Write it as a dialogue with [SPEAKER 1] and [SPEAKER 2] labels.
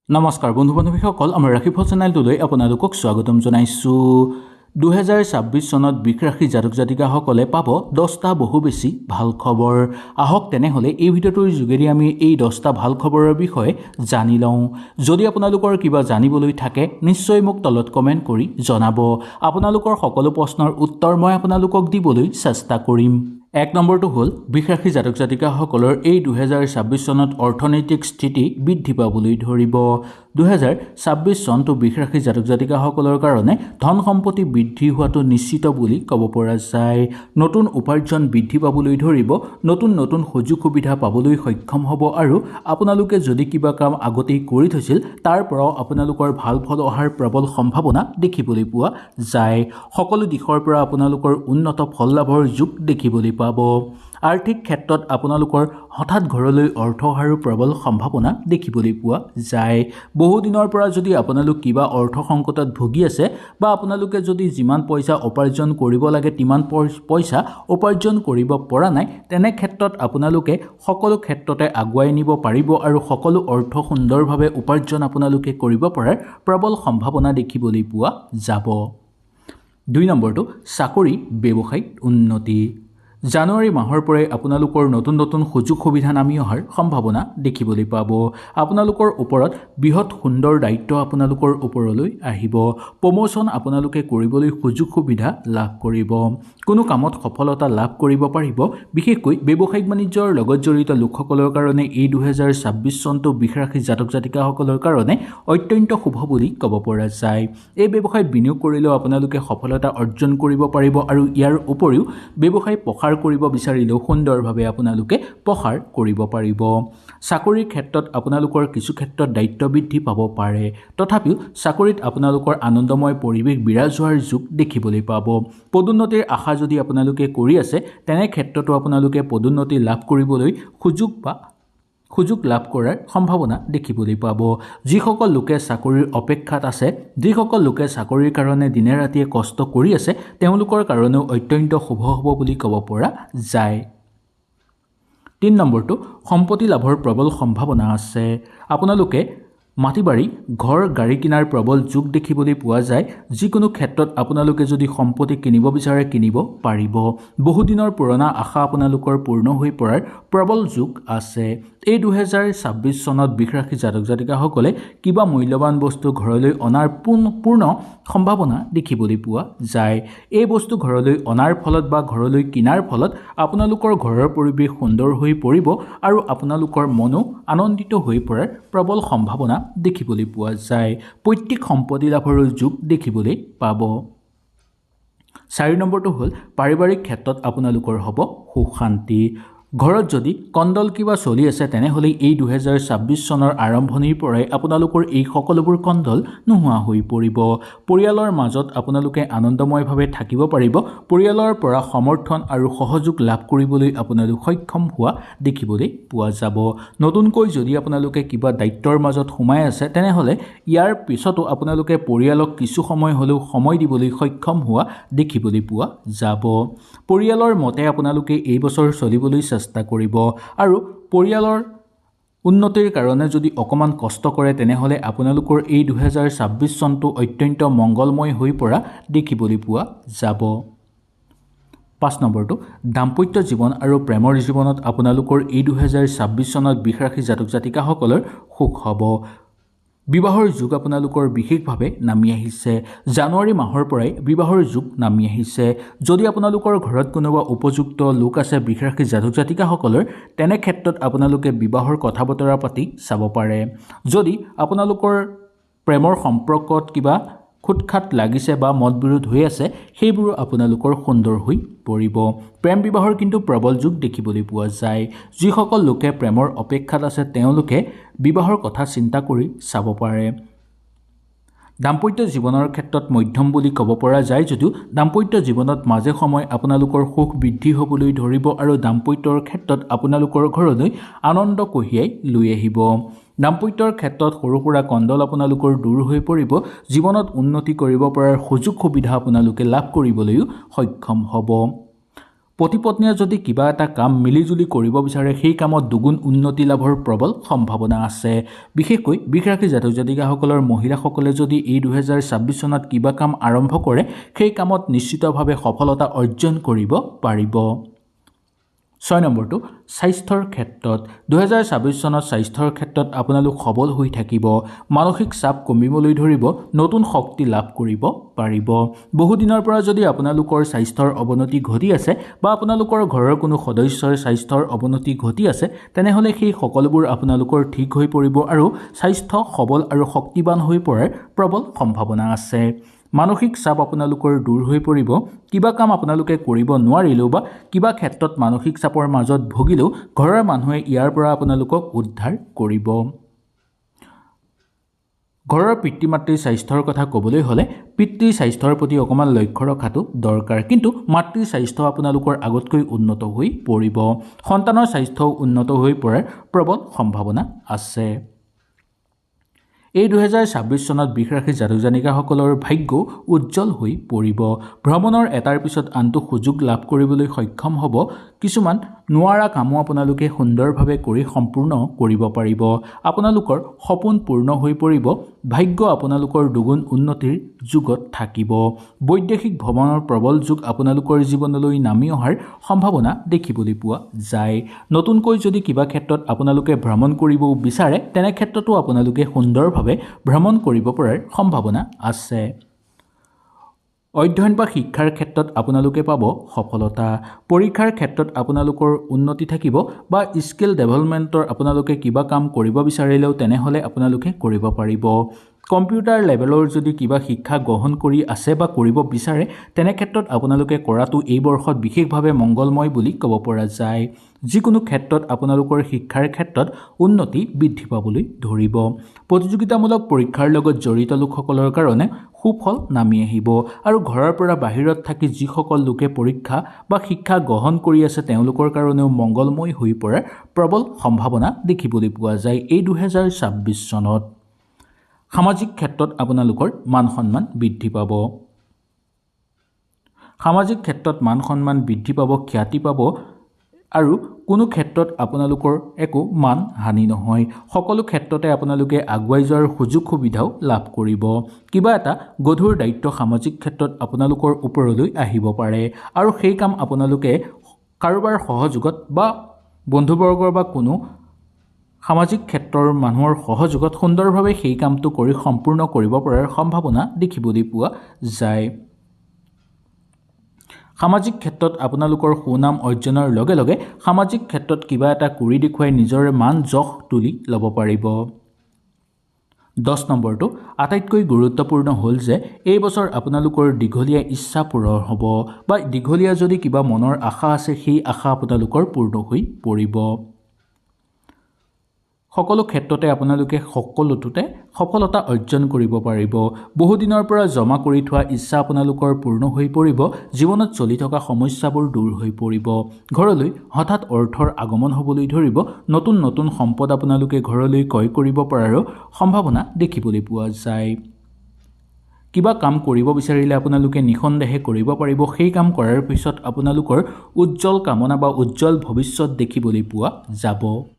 [SPEAKER 1] নমস্কাৰ বন্ধু বান্ধৱীসকল, আমাৰ ৰাশিফল চেনেলটোলৈ আপোনালোকক স্বাগতম জনাইছোঁ। 2026 চনত বৃষ ৰাশি জাতক জাতিকাসকলে পাব 10টা বহু বেছি ভাল খবৰ। আহক তেনেহ'লে এই ভিডিঅ'টোৰ যোগেদি আমি এই 10টা ভাল খবৰৰ বিষয়ে জানি লওঁ। যদি আপোনালোকৰ কিবা জানিবলৈ থাকে নিশ্চয় মোক তলত কমেণ্ট কৰি জনাব। আপোনালোকৰ সকলো প্ৰশ্নৰ উত্তৰ মই আপোনালোকক দিবলৈ চেষ্টা কৰিম। 1 নম্বৰটো হ'ল বৃষ ৰাশি জাতক জাতিকাসকলৰ এই 2026 চনত অৰ্থনৈতিক স্থিতি বৃদ্ধি পাবলৈ ধৰিব। 2026 চনটো বৃষ ৰাশি জাতক জাতিকাসকলৰ কাৰণে ধন সম্পত্তি বৃদ্ধি হোৱাটো নিশ্চিত বুলি ক'ব পৰা যায়। নতুন উপাৰ্জন বৃদ্ধি পাবলৈ ধৰিব, নতুন নতুন সুযোগ সুবিধা পাবলৈ সক্ষম হ'ব আৰু আপোনালোকে যদি কিবা কাম আগতেই কৰি থৈছিল তাৰ পৰাও আপোনালোকৰ ভাল ফল অহাৰ প্ৰবল সম্ভাৱনা দেখিবলৈ পোৱা যায়। সকলো দিশৰ পৰা আপোনালোকৰ উন্নত ফল লাভৰ যোগ দেখিবলৈ পাব। আৰ্থিক ক্ষেত্ৰত আপোনালোকৰ হঠাৎ ঘৰলৈ অৰ্থ অহাৰ প্ৰবল সম্ভাৱনা দেখিবলৈ পোৱা যায়। বহুদিনৰ পৰা যদি আপোনালোক কিবা অৰ্থ সংকটত ভুগি আছে বা আপোনালোকে যদি যিমান পইচা উপাৰ্জন কৰিব লাগে তিমান পইচা উপাৰ্জন কৰিব পৰা নাই, তেনে ক্ষেত্ৰত আপোনালোকে সকলো ক্ষেত্ৰতে আগুৱাই নিব পাৰিব আৰু সকলো অৰ্থ সুন্দৰভাৱে উপাৰ্জন আপোনালোকে কৰিব পৰাৰ প্ৰবল সম্ভাৱনা দেখিবলৈ পোৱা যাব। 2 নম্বৰটো চাকৰি ব্যৱসায়িক উন্নতি। জানুৱাৰী মাহৰ পৰাই আপোনালোকৰ নতুন নতুন সুযোগ সুবিধা নামি অহাৰ সম্ভাৱনা দেখিবলৈ পাব। আপোনালোকৰ ওপৰত বৃহৎ সুন্দৰ দায়িত্ব আপোনালোকৰ ওপৰলৈ আহিব। প্ৰমোশ্যন আপোনালোকে কৰিবলৈ সুযোগ সুবিধা লাভ কৰিব। কোনো কামত সফলতা লাভ কৰিব পাৰিব। বিশেষকৈ ব্যৱসায়িক বাণিজ্যৰ লগত জড়িত লোকসকলৰ কাৰণে এই 2026 চনটো বৃষ ৰাশি জাতক জাতিকাসকলৰ কাৰণে অত্যন্ত শুভ বুলি ক'ব পৰা যায়। এই ব্যৱসায়ত বিনিয়োগ কৰিলেও আপোনালোকে সফলতা অৰ্জন কৰিব পাৰিব আৰু ইয়াৰ উপৰিও ব্যৱসায় প্ৰসাৰ কৰিব বিচাৰিলেও সুন্দৰভাৱে আপোনালোকে প্ৰসাৰ কৰিব পাৰিব। চাকৰিৰ ক্ষেত্ৰত আপোনালোকৰ কিছু ক্ষেত্ৰত দায়িত্ব বৃদ্ধি পাব পাৰে, তথাপিও চাকৰিত আপোনালোকৰ আনন্দময় পৰিৱেশ বিৰাজ হোৱাৰ যোগ দেখিবলৈ পাব। পদোন্নতিৰ আশা যদি আপোনালোকে কৰি আছে তেনে ক্ষেত্ৰতো আপোনালোকে পদোন্নতি লাভ কৰিবলৈ সুযোগ লাভ কৰাৰ সম্ভাৱনা দেখিবলৈ পাব। যিসকল লোকে চাকৰিৰ অপেক্ষাত আছে, যিসকল লোকে চাকৰিৰ কাৰণে দিনে ৰাতিয়ে কষ্ট কৰি আছে, তেওঁলোকৰ কাৰণেও অত্যন্ত শুভ হ'ব বুলি ক'ব পৰা যায়। 3 নম্বৰটো সম্পত্তি লাভৰ প্ৰবল সম্ভাৱনা আছে। আপোনালোকে মাটি বাৰী ঘৰ গাড়ী কিনাৰ প্ৰবল যোগ দেখিবলৈ পোৱা যায়। যিকোনো ক্ষেত্ৰত আপোনালোকে যদি সম্পত্তি কিনিব বিচাৰে কিনিব পাৰিব। বহুদিনৰ পুৰণা আশা আপোনালোকৰ পূৰ্ণ হৈ পৰাৰ প্ৰবল যোগ আছে। এই 2026 চনত বৃষ ৰাশি জাতক জাতিকাসকলে কিবা মূল্যৱান বস্তু ঘৰলৈ অনাৰ পূৰ্ণ সম্ভাৱনা দেখিবলৈ পোৱা যায়। এই বস্তু ঘৰলৈ অনাৰ ফলত বা ঘৰলৈ কিনাৰ ফলত আপোনালোকৰ ঘৰৰ পৰিৱেশ সুন্দৰ হৈ পৰিব আৰু আপোনালোকৰ মনো আনন্দিত হৈ পৰাৰ প্ৰবল সম্ভাৱনা দেখিবলৈ পোৱা যায়। পৈতৃক সম্পত্তি লাভৰো যোগ দেখিবলৈ পাব। 4 নম্বৰটো হ'ল পাৰিবাৰিক ক্ষেত্ৰত আপোনালোকৰ হ'ব সুখ শান্তি। ঘৰত যদি কণ্ডল কিবা চলি আছে তেনেহ'লে এই 2026 চনৰ আৰম্ভণিৰ পৰাই আপোনালোকৰ এই সকলোবোৰ কণ্ডল নোহোৱা হৈ পৰিব। পৰিয়ালৰ মাজত আপোনালোকে আনন্দময়ভাৱে থাকিব পাৰিব। পৰিয়ালৰ পৰা সমৰ্থন আৰু সহযোগ লাভ কৰিবলৈ আপোনালোক সক্ষম হোৱা দেখিবলৈ পোৱা যাব। নতুনকৈ যদি আপোনালোকে কিবা দায়িত্বৰ মাজত সোমাই আছে তেনেহ'লে ইয়াৰ পিছতো আপোনালোকে পৰিয়ালক কিছু সময় হ'লেও সময় দিবলৈ সক্ষম হোৱা দেখিবলৈ পোৱা যাব। পৰিয়ালৰ মতে আপোনালোকে এই বছৰ চলিবলৈ চেষ্টা কৰিব আৰু পৰিয়ালৰ উন্নতিৰ কাৰণে যদি অকণমান কষ্ট কৰে তেনেহ'লে আপোনালোকৰ এই 2026 চনটো অত্যন্ত মংগলময় হৈ পৰা দেখিবলৈ পোৱা যাব। 5 নম্বৰটো দাম্পত্য জীৱন আৰু প্ৰেমৰ জীৱনত আপোনালোকৰ এই 2026 চনত বৃষ ৰাশি জাতক জাতিকাসকলৰ সুখ হ'ব। বিবাহৰ যোগ আপোনালোকৰ বিশেষভাৱে নামি আহিছে। জানুৱাৰী মাহৰ পৰাই বিবাহৰ যোগ নামি আহিছে। যদি আপোনালোকৰ ঘৰত কোনোবা উপযুক্ত লোক আছে বৃষ ৰাশি জাতক জাতিকাসকলৰ, তেনে ক্ষেত্ৰত আপোনালোকে বিবাহৰ কথা বতৰা পাতি চাব পাৰে। যদি আপোনালোকৰ প্ৰেমৰ সম্পৰ্কত কিবা খুটখাট লাগিছে বা মতবিৰোধ হৈ আছে, সেইবোৰো আপোনালোকৰ সুন্দৰ হৈ পৰিব। প্ৰেম বিবাহৰ কিন্তু প্ৰবল যোগ দেখিবলৈ পোৱা যায়। যিসকল লোকে প্ৰেমৰ অপেক্ষাত আছে তেওঁলোকে বিবাহৰ কথা চিন্তা কৰি চাব পাৰে। দাম্পত্য জীৱনৰ ক্ষেত্ৰত মধ্যম বুলি ক'ব পৰা যায় যদিও দাম্পত্য জীৱনত মাজে সময়ে আপোনালোকৰ সুখ বৃদ্ধি হ'বলৈ ধৰিব আৰু দাম্পত্যৰ ক্ষেত্ৰত আপোনালোকৰ ঘৰলৈ আনন্দ কঢ়িয়াই লৈ আহিব। দাম্পত্যৰ ক্ষেত্ৰত সৰু সুৰা কণ্ডল আপোনালোকৰ দূৰ হৈ পৰিব। জীৱনত উন্নতি কৰিব পৰাৰ সুযোগ সুবিধা আপোনালোকে লাভ কৰিবলৈও সক্ষম হ'ব। পতি পত্নীয়ে যদি কিবা এটা কাম মিলিজুলি কৰিব বিচাৰে সেই কামত দুগুণ উন্নতি লাভৰ প্ৰবল সম্ভাৱনা আছে। বিশেষকৈ বৃষ ৰাশিৰ জাতক জাতিকাসকলৰ মহিলাসকলে যদি এই 2026 চনত কিবা কাম আৰম্ভ কৰে সেই কামত নিশ্চিতভাৱে সফলতা অৰ্জন কৰিব পাৰিব। 6 নম্বৰটো স্বাস্থ্যৰ ক্ষেত্ৰত 2026 চনত স্বাস্থ্যৰ ক্ষেত্ৰত আপোনালোক সবল হৈ থাকিব। মানসিক চাপ কমিবলৈ ধৰিব, নতুন শক্তি লাভ কৰিব পাৰিব। বহুদিনৰ পৰা যদি আপোনালোকৰ স্বাস্থ্যৰ অৱনতি ঘটি আছে বা আপোনালোকৰ ঘৰৰ কোনো সদস্যৰ স্বাস্থ্যৰ অৱনতি ঘটি আছে তেনেহ'লে সেই সকলোবোৰ আপোনালোকৰ ঠিক হৈ পৰিব আৰু স্বাস্থ্য সবল আৰু শক্তিবান হৈ পৰাৰ প্ৰবল সম্ভাৱনা আছে। মানসিক চাপ আপোনালোকৰ দূৰ হৈ পৰিব। কিবা কাম আপোনালোকে কৰিব নোৱাৰিলেও বা কিবা ক্ষেত্ৰত মানসিক চাপৰ মাজত ভুগিলেও ঘৰৰ মানুহে ইয়াৰ পৰা আপোনালোকক উদ্ধাৰ কৰিব। ঘৰৰ পিতৃ মাতৃৰ স্বাস্থ্যৰ কথা ক'বলৈ হ'লে পিতৃৰ স্বাস্থ্যৰ প্ৰতি অকণমান লক্ষ্য ৰখাটো দৰকাৰ, কিন্তু মাতৃৰ স্বাস্থ্য আপোনালোকৰ আগতকৈ উন্নত হৈ পৰিব। সন্তানৰ স্বাস্থ্যও উন্নত হৈ পৰাৰ প্ৰবল সম্ভাৱনা আছে। এই 2026 চনত বৃষ ৰাশিৰ জাতক জাতিকাসকলৰ ভাগ্য উজ্জ্বল হৈ পৰিব। ভ্ৰমণৰ এটাৰ পিছত আনটো সুযোগ লাভ কৰিবলৈ সক্ষম হ'ব। কিছুমান নোৱাৰা কামো আপোনালোকে সুন্দৰভাৱে কৰি সম্পূৰ্ণ কৰিব পাৰিব। আপোনালোকৰ সপোন পূৰ্ণ হৈ পৰিব। ভাগ্য আপোনালোকৰ দুগুণ উন্নতিৰ যুগত থাকিব। বৈদেশিক ভ্ৰমণৰ প্ৰবল যুগ আপোনালোকৰ জীৱনলৈ নামি অহাৰ সম্ভাৱনা দেখিবলৈ পোৱা যায়। নতুনকৈ যদি কিবা ক্ষেত্ৰত আপোনালোকে ভ্ৰমণ কৰিব বিচাৰে তেনে ক্ষেত্ৰতো আপোনালোকে সুন্দৰভাৱে ভ্ৰমণ কৰিব পৰাৰ সম্ভাৱনা আছে। অধ্যয়ন বা শিক্ষাৰ ক্ষেত্ৰত আপোনালোকে পাব সফলতা। পৰীক্ষাৰ ক্ষেত্ৰত আপোনালোকৰ উন্নতি থাকিব বা স্কিল ডেভেলপমেণ্টৰ আপোনালোকে কিবা কাম কৰিব বিচাৰিলেও তেনেহ'লে আপোনালোকে কৰিব পাৰিব। কম্পিউটাৰ লেভেলৰ যদি কিবা শিক্ষা গ্ৰহণ কৰি আছে বা কৰিব বিচাৰে তেনে ক্ষেত্ৰত আপোনালোকে কৰাটো এই বৰ্ষত বিশেষভাৱে মংগলময় বুলি ক'ব পৰা যায়। যিকোনো ক্ষেত্ৰত আপোনালোকৰ শিক্ষাৰ ক্ষেত্ৰত উন্নতি বৃদ্ধি পাবলৈ ধৰিব। প্ৰতিযোগিতামূলক পৰীক্ষাৰ লগত জড়িত লোকসকলৰ কাৰণে সুফল নামি আহিব আৰু ঘৰৰ পৰা বাহিৰত থাকি যিসকল লোকে পৰীক্ষা বা শিক্ষা গ্ৰহণ কৰি আছে তেওঁলোকৰ কাৰণেও মংগলময় হৈ পৰাৰ প্ৰবল সম্ভাৱনা দেখিবলৈ পোৱা যায় এই 2026 চনত। সামাজিক ক্ষেত্ৰত আপোনালোকৰ মান সন্মান বৃদ্ধি পাব। সামাজিক ক্ষেত্ৰত মান সন্মান বৃদ্ধি পাব, খ্যাতি পাব আৰু কোনো ক্ষেত্ৰত আপোনালোকৰ একো মান হানি নহয়। সকলো ক্ষেত্ৰতে আপোনালোকে আগুৱাই যোৱাৰ সুযোগ সুবিধাও লাভ কৰিব। কিবা এটা গধুৰ দায়িত্ব সামাজিক ক্ষেত্ৰত আপোনালোকৰ ওপৰলৈ আহিব পাৰে আৰু সেই কাম আপোনালোকে কাৰোবাৰ সহযোগত বা বন্ধুবৰ্গৰ বা কোনো সামাজিক ক্ষেত্ৰৰ মানুহৰ সহযোগত সুন্দৰভাৱে সেই কামটো কৰি সম্পূৰ্ণ কৰিব পৰাৰ সম্ভাৱনা দেখিবলৈ পোৱা যায়। সামাজিক ক্ষেত্ৰত আপোনালোকৰ সুনাম অৰ্জনৰ লগে লগে সামাজিক ক্ষেত্ৰত কিবা এটা কৰি দেখুৱাই নিজৰ মান যশ তুলি ল'ব পাৰিব। 10 নম্বৰটো আটাইতকৈ গুৰুত্বপূৰ্ণ হ'ল যে এই বছৰ আপোনালোকৰ দীঘলীয়া ইচ্ছা পূৰণ হ'ব বা দীঘলীয়া যদি কিবা মনৰ আশা আছে সেই আশা আপোনালোকৰ পূৰ্ণ হৈ পৰিব। সকলো ক্ষেত্ৰতে আপোনালোকে সকলোটোতে সফলতা অৰ্জন কৰিব পাৰিব। বহুদিনৰ পৰা জমা কৰি থোৱা ইচ্ছা আপোনালোকৰ পূৰ্ণ হৈ পৰিব। জীৱনত চলি থকা সমস্যাবোৰ দূৰ হৈ পৰিব। ঘৰলৈ হঠাৎ অৰ্থৰ আগমন হ'বলৈ ধৰিব। নতুন নতুন সম্পদ আপোনালোকে ঘৰলৈ ক্ৰয় কৰিব পৰাৰো সম্ভাৱনা দেখিবলৈ পোৱা যায়। কিবা কাম কৰিব বিচাৰিলে আপোনালোকে নিঃসন্দেহে কৰিব পাৰিব। সেই কাম কৰাৰ পিছত আপোনালোকৰ উজ্জ্বল কামনা বা উজ্জ্বল ভৱিষ্যত দেখিবলৈ পোৱা যাব।